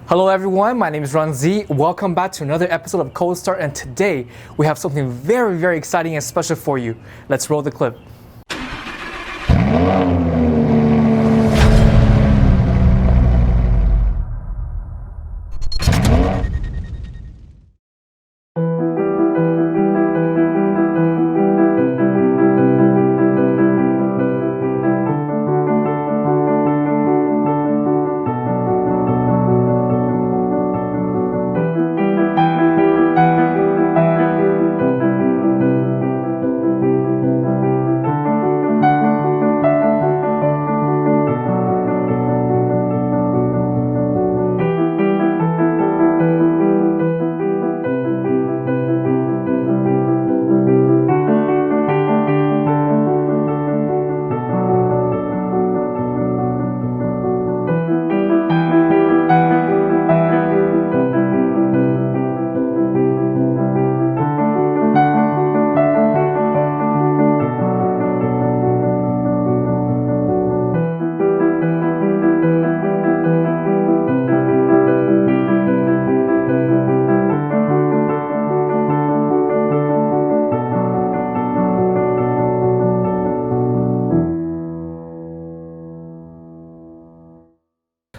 Hello everyone, my name is Ron Z. Welcome back to another episode of Cold Start, and today we have something very exciting and special for you. Let's roll the clip.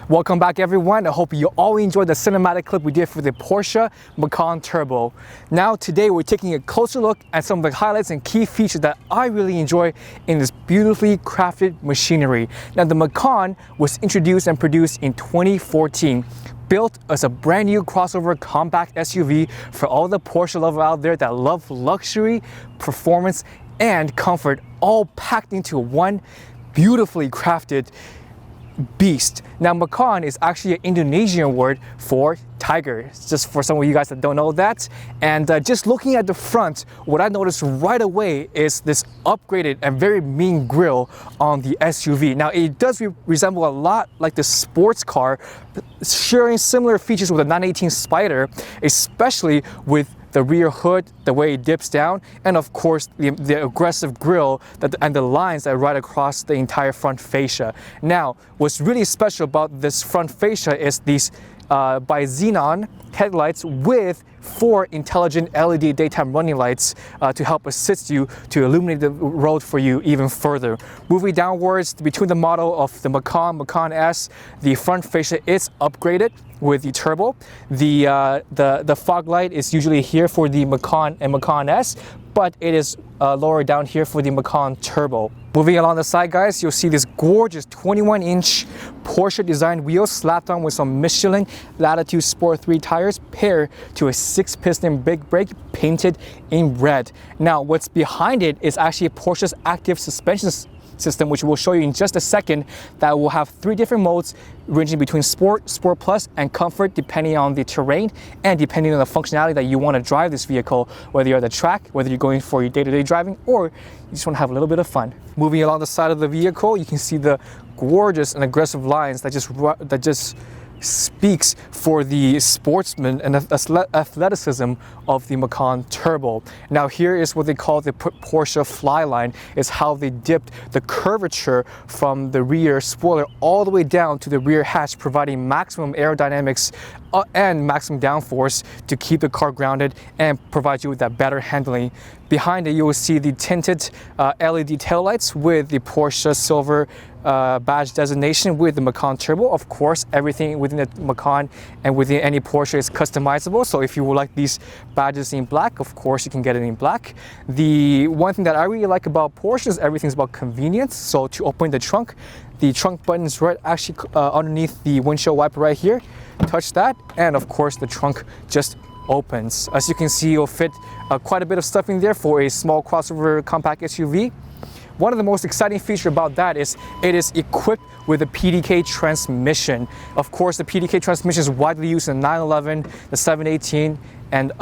Welcome back everyone. I hope you all enjoyed the cinematic clip we did for the Porsche Macan Turbo. Now today we're taking a closer look at some of the highlights and key features that I really enjoy in this beautifully crafted machinery. Now the Macan was introduced and produced in 2014. Built as a brand new crossover compact SUV for all the Porsche lovers out there that love luxury, performance, and comfort, all packed into one beautifully crafted beast. Now Macan is actually an Indonesian word for tiger, just for some of you guys that don't know that. And just looking at the front, what I noticed right away is this upgraded and very mean grille on the SUV. Now it does resemble a lot like the sports car, sharing similar features with the 918 Spider, especially with the rear hood, the way it dips down, and of course the aggressive grille and the lines that ride across the entire front fascia. Now, what's really special about this front fascia is these by xenon headlights with 4 intelligent LED daytime running lights to help assist you to illuminate the road for you even further. Moving downwards between the model of the Macan S, the front fascia is upgraded with the turbo. The fog light is usually here for the Macan and Macan S, but it is lower down here for the Macan Turbo. Moving along the side, guys, you'll see this gorgeous 21-inch Porsche designed wheels slapped on with some Michelin Latitude Sport 3 tires paired to a 6-piston big brake painted in red. Now, what's behind it is actually Porsche's active suspension system, which we'll show you in just a second, that will have 3 different modes ranging between Sport, Sport Plus, and Comfort, depending on the terrain and depending on the functionality that you want to drive this vehicle, whether you're at the track, whether you're going for your day-to-day driving, or you just want to have a little bit of fun. Moving along the side of the vehicle, you can see the gorgeous and aggressive lines that just speaks for the sportsman and athleticism of the Macan Turbo. Now here is what they call the Porsche fly line, is how they dipped the curvature from the rear spoiler all the way down to the rear hatch, providing maximum aerodynamics and maximum downforce to keep the car grounded and provide you with that better handling. Behind it, you will see the tinted LED taillights with the Porsche silver badge designation with the Macan Turbo. Of course, everything within the Macan and within any Porsche is customizable. So if you would like these badges in black, of course you can get it in black. The one thing that I really like about Porsche is everything's about convenience. So to open the trunk button is right actually underneath the windshield wiper right here. Touch that, and of course the trunk just opens. As you can see, you'll fit quite a bit of stuff in there for a small crossover compact SUV. One of the most exciting features about that is it is equipped with a PDK transmission. Of course, the PDK transmission is widely used in the 911, the 718, and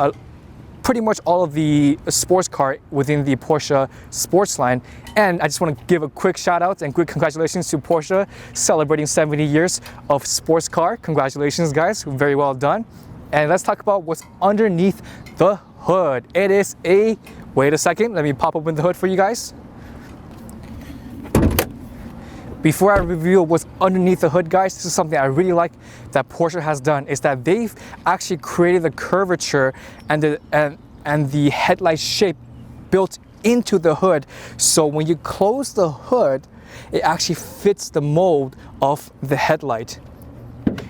pretty much all of the sports car within the Porsche sports line. And I just want to give a quick shout out and quick congratulations to Porsche celebrating 70 years of sports car. Congratulations, guys, very well done. And let's talk about what's underneath the hood. It is a, wait a second, let me pop open the hood for you guys. Before I reveal what's underneath the hood, guys, this is something I really like that Porsche has done, is that they've actually created the curvature and the headlight shape built into the hood. So when you close the hood, it actually fits the mold of the headlight.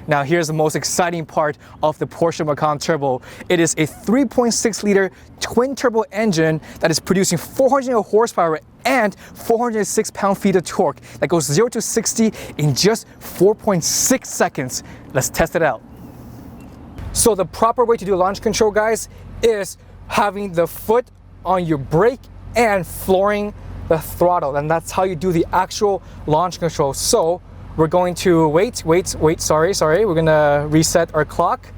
Now here's the most exciting part of the Porsche Macan Turbo. It is a 3.6 liter twin turbo engine that is producing 400 horsepower and 406 pound-feet of torque that goes 0 to 60 in just 4.6 seconds. Let's test it out. So the proper way to do launch control, guys, is having the foot on your brake and flooring the throttle, and that's how you do the actual launch control. So we're going to sorry, we're gonna reset our clock,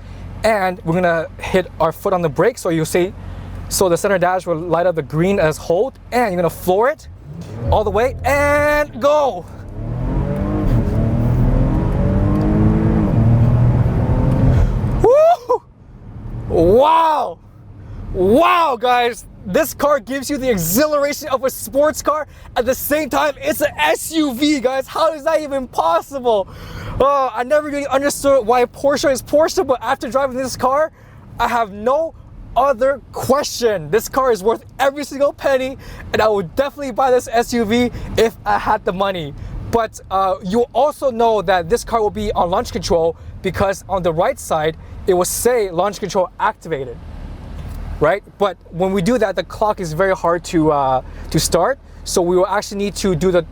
and we're gonna hit our foot on the brake. So you'll see, so the center dash will light up the green as hold, and you're gonna floor it all the way and go. Woo! Wow! Wow, guys, this car gives you the exhilaration of a sports car. At the same time, it's an SUV, guys. How is that even possible? Oh, I never really understood why Porsche is Porsche, but after driving this car, I have no other question. This car is worth every single penny, and I would definitely buy this SUV if I had the money. But you also know that this car will be on launch control, because on the right side, it will say launch control activated. Right? But when we do that, the clock is very hard to start. So we will actually need to do the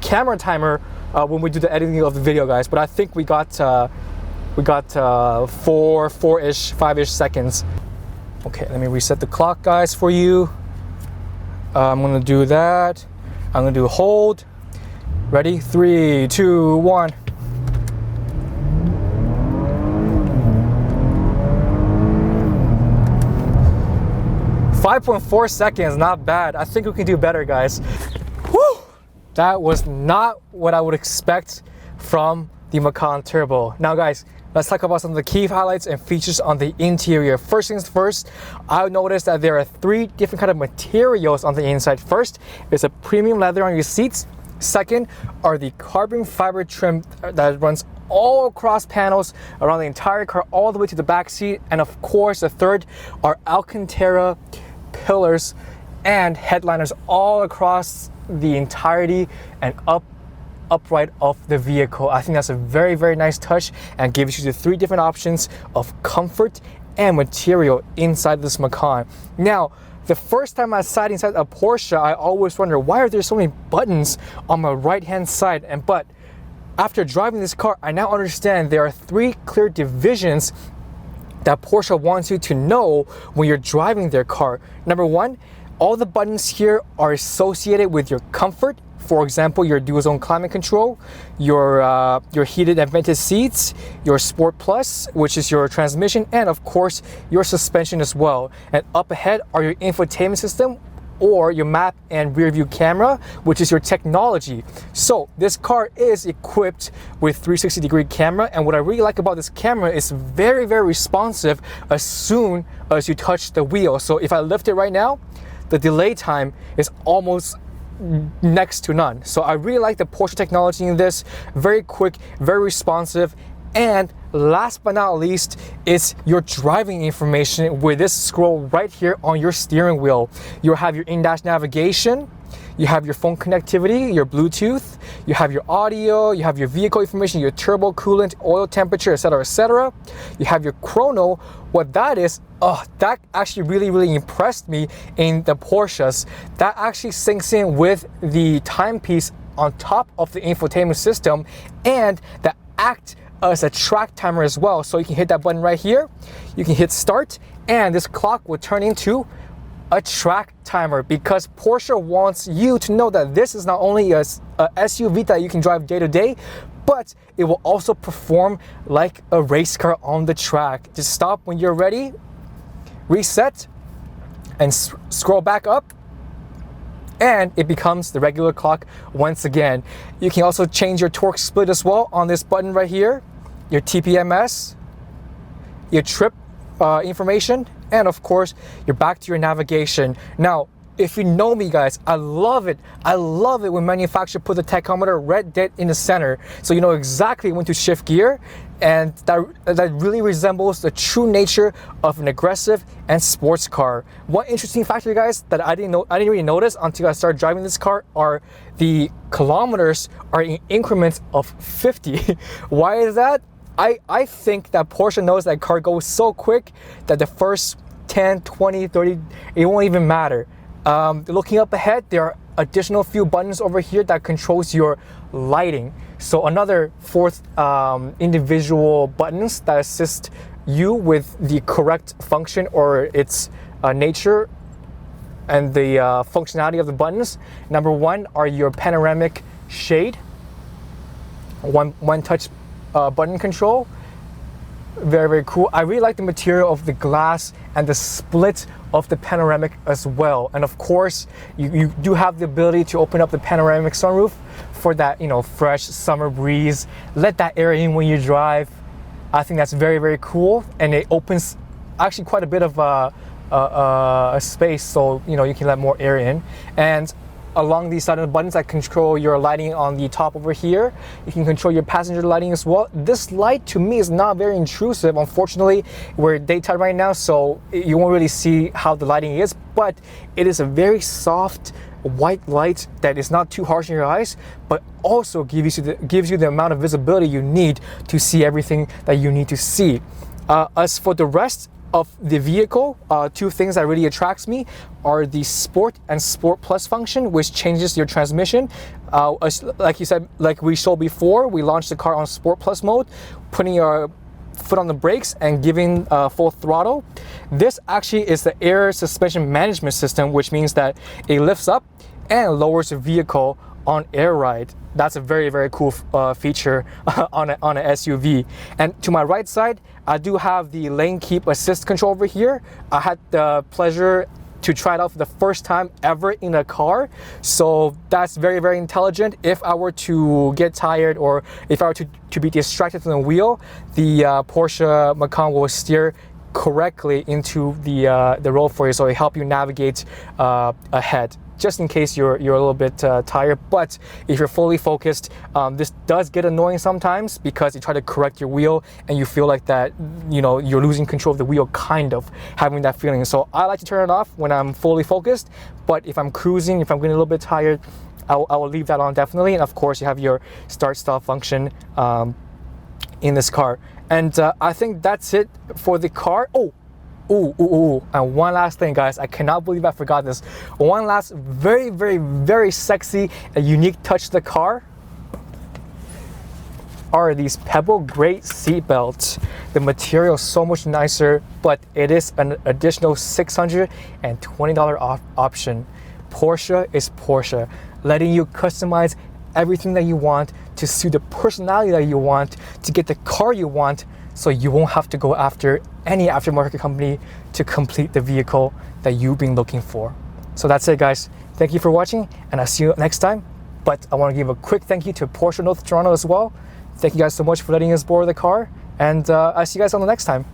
camera timer when we do the editing of the video, guys. But I think we got 5-ish seconds. Okay, let me reset the clock, guys, for you. I'm gonna do that. I'm gonna do hold. Ready? 3, 2, 1. 5.4 seconds, not bad. I think we can do better, guys. Woo! That was not what I would expect from the Macan Turbo. Now, guys, let's talk about some of the key highlights and features on the interior. First things first, I noticed that there are 3 different kind of materials on the inside. First is a premium leather on your seats. Second are the carbon fiber trim that runs all across panels around the entire car, all the way to the back seat. And of course, the third are Alcantara pillars and headliners all across the entirety and upright of the vehicle. I think that's a very, very nice touch, and gives you the 3 different options of comfort and material inside this Macan. Now, the first time I sat inside a Porsche, I always wonder, why are there so many buttons on my right-hand side? But after driving this car, I now understand there are 3 clear divisions that Porsche wants you to know when you're driving their car. Number 1, all the buttons here are associated with your comfort. For example, your dual zone climate control, your heated and vented seats, your Sport Plus, which is your transmission, and of course your suspension as well. And up ahead are your infotainment system, or your map and rear view camera, which is your technology. So this car is equipped with 360-degree camera, and what I really like about this camera is very, very responsive as soon as you touch the wheel. So if I lift it right now, the delay time is almost next to none. So I really like the Porsche technology in this. Very quick, very responsive. And last but not least is your driving information with this scroll right here on your steering wheel. You'll have your in-dash navigation, you have your phone connectivity, your Bluetooth, you have your audio, you have your vehicle information, your turbo, coolant, oil temperature, etc., etc. You have your chrono. What that is, that actually really, really impressed me in the Porsches. That actually syncs in with the timepiece on top of the infotainment system, and that act as a track timer as well. So you can hit that button right here, you can hit start, and this clock will turn into a track timer, because Porsche wants you to know that this is not only a SUV that you can drive day to day, but it will also perform like a race car on the track. Just stop when you're ready, reset, and scroll back up, and it becomes the regular clock once again. You can also change your torque split as well on this button right here, your TPMS, your trip information, and of course you're back to your navigation. Now, if you know me, guys, I love it. I love it when manufacturer put the tachometer red dead in the center, so you know exactly when to shift gear, and that really resembles the true nature of an aggressive and sports car. One interesting factor, guys, that I didn't really notice until I started driving this car are the kilometers are in increments of 50. Why is that? I think that Porsche knows that car goes so quick that the first 10, 20, 30, it won't even matter. Looking up ahead, there are additional few buttons over here that controls your lighting. So another fourth individual buttons that assist you with the correct function or its nature and the functionality of the buttons. Number one are your panoramic shade, one touch button control. Very, very cool. I really like the material of the glass and the split of the panoramic as well. And of course, you do have the ability to open up the panoramic sunroof for that, you know, fresh summer breeze. Let that air in when you drive. I think that's very, very cool. And it opens actually quite a bit of a space, so you know you can let more air in. And along these side of the buttons that control your lighting on the top over here, you can control your passenger lighting as well. This light to me is not very intrusive. Unfortunately, we're daytime right now, so you won't really see how the lighting is, but it is a very soft white light that is not too harsh in your eyes, but also gives you the amount of visibility you need to see everything that you need to see. As for the rest of the vehicle, two things that really attracts me are the Sport and Sport Plus function, which changes your transmission. Like you said, like we showed before, we launched the car on Sport Plus mode, putting your foot on the brakes and giving full throttle. This actually is the air suspension management system, which means that it lifts up and lowers the vehicle on air ride. That's a very, very cool feature on an SUV. And to my right side, I do have the lane keep assist control over here. I had the pleasure to try it out for the first time ever in a car, so that's very, very intelligent. If I were to get tired or if I were to be distracted from the wheel, the Porsche Macan will steer correctly into the road for you, so it help you navigate ahead, just in case you're a little bit tired. But if you're fully focused, this does get annoying sometimes because you try to correct your wheel and you feel like that, you know, you're losing control of the wheel, kind of having that feeling. So I like to turn it off when I'm fully focused, but if I'm cruising, if I'm getting a little bit tired, I will leave that on definitely. And of course, you have your start stop function in this car. And I think that's it for the car. And one last thing, guys, I cannot believe I forgot this. One last very, very, very sexy and unique touch to the car are these pebble gray seat belts. The material is so much nicer, but it is an additional $620 option. Porsche is Porsche, letting you customize everything that you want to suit the personality that you want, to get the car you want, so you won't have to go after any aftermarket company to complete the vehicle that you've been looking for. So that's it, guys. Thank you for watching, and I'll see you next time. But I want to give a quick thank you to Porsche North Toronto as well. Thank you guys so much for letting us borrow the car, and I'll see you guys on the next time.